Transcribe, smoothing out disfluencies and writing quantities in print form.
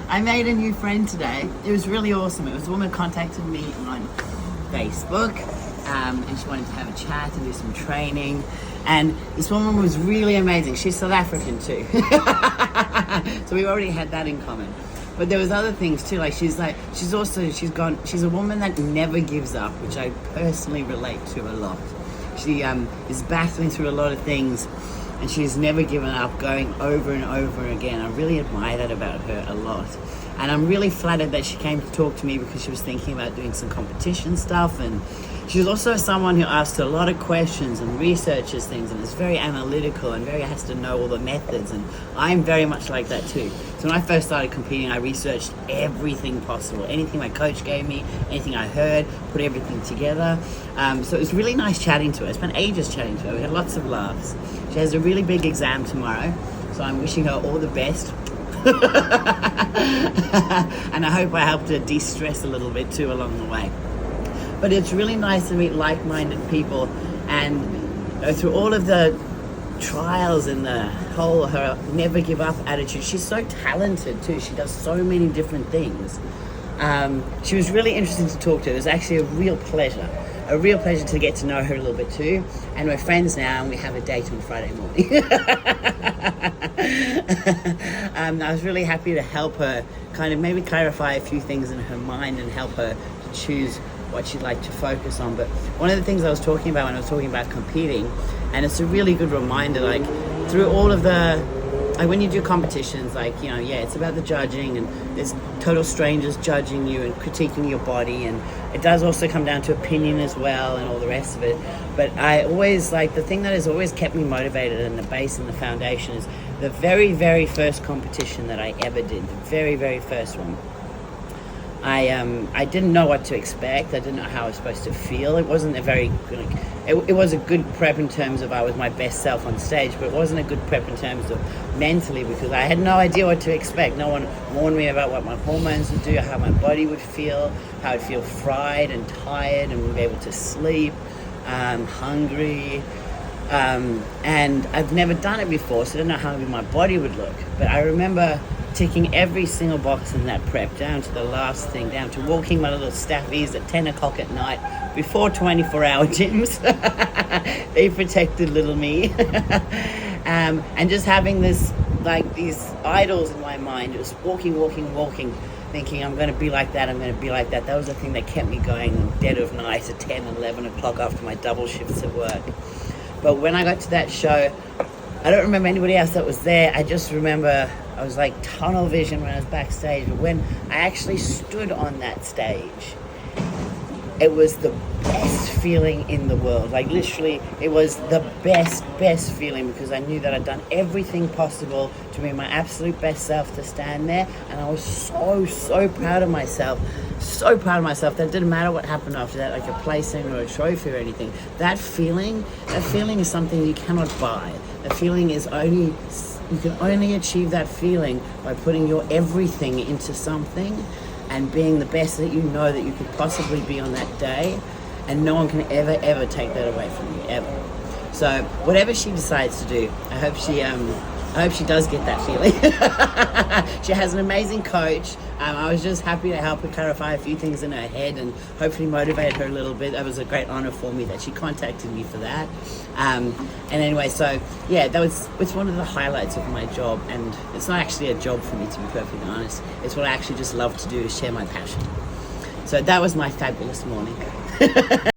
I made a new friend today. It was really awesome. It was a woman who contacted me on Facebook, and she wanted to have a chat and do some training. And this woman was really amazing. She's South African too. So we already had that in common. But there was other things too, like she's a woman that never gives up, which I personally relate to a lot. She is battling through a lot of things, and she's never given up, going over and over again. I really admire that about her a lot. And I'm really flattered that she came to talk to me because she was thinking about doing some competition stuff. And she was also someone who asked a lot of questions and researches things and is very analytical and has to know all the methods. And I'm very much like that too. So when I first started competing, I researched everything possible. Anything my coach gave me, anything I heard, put everything together. So it was really nice chatting to her. I spent ages chatting to her. We had lots of laughs. She has a really big exam tomorrow, so I'm wishing her all the best. And I hope I helped her de-stress a little bit too along the way. But it's really nice to meet like-minded people and through all of the trials and the whole her never give up attitude. She's so talented too. She does so many different things. She was really interesting to talk to. It was actually a real pleasure to get to know her a little bit too. And we're friends now, and we have a date on Friday morning. I was really happy to help her kind of maybe clarify a few things in her mind and help her to choose what she'd like to focus on. But one of the things I was talking about when I was talking about competing, and it's a really good reminder, like through all of the, like when you do competitions, like, you know, yeah, it's about the judging, and there's total strangers judging you and critiquing your body, and it does also come down to opinion as well and all the rest of it. But I always, like, the thing that has always kept me motivated and the base and the foundation is the very, very first competition that I ever did, the very, very first one. I didn't know what to expect. I didn't know how I was supposed to feel. It wasn't a very good, it was a good prep in terms of I was my best self on stage, but it wasn't a good prep in terms of mentally, because I had no idea what to expect. No one warned me about what my hormones would do, how my body would feel, how I'd feel fried and tired and wouldn't be able to sleep, hungry. And I've never done it before, so I don't know how my body would look. But I remember ticking every single box in that prep, down to the last thing, down to walking my little staffies at 10 o'clock at night before 24-hour gyms. They protected little me. And just having this, like, these idols in my mind, just walking, thinking I'm going to be like that, I'm going to be like that. That was the thing that kept me going in the dead of night at 10 and 11 o'clock after my double shifts at work. But when I got to that show, I don't remember anybody else that was there. I just remember I was like tunnel vision when I was backstage. But when I actually stood on that stage, it was the best feeling in the world. Like, literally, it was the best feeling, because I knew that I'd done everything possible to be my absolute best self to stand there. And I was so proud of myself. So proud of myself that it didn't matter what happened after that, like a placing or a trophy or anything. That feeling is something you cannot buy. The feeling is you can only achieve that feeling by putting your everything into something and being the best that you know that you could possibly be on that day, and no one can ever take that away from you, ever. So whatever she decides to do, I hope she does get that feeling. She has an amazing coach. I was just happy to help her clarify a few things in her head and hopefully motivate her a little bit. That was a great honor for me that she contacted me for that. And anyway, so yeah, it's one of the highlights of my job, and it's not actually a job for me, to be perfectly honest. It's what I actually just love to do, is share my passion. So that was my fabulous morning.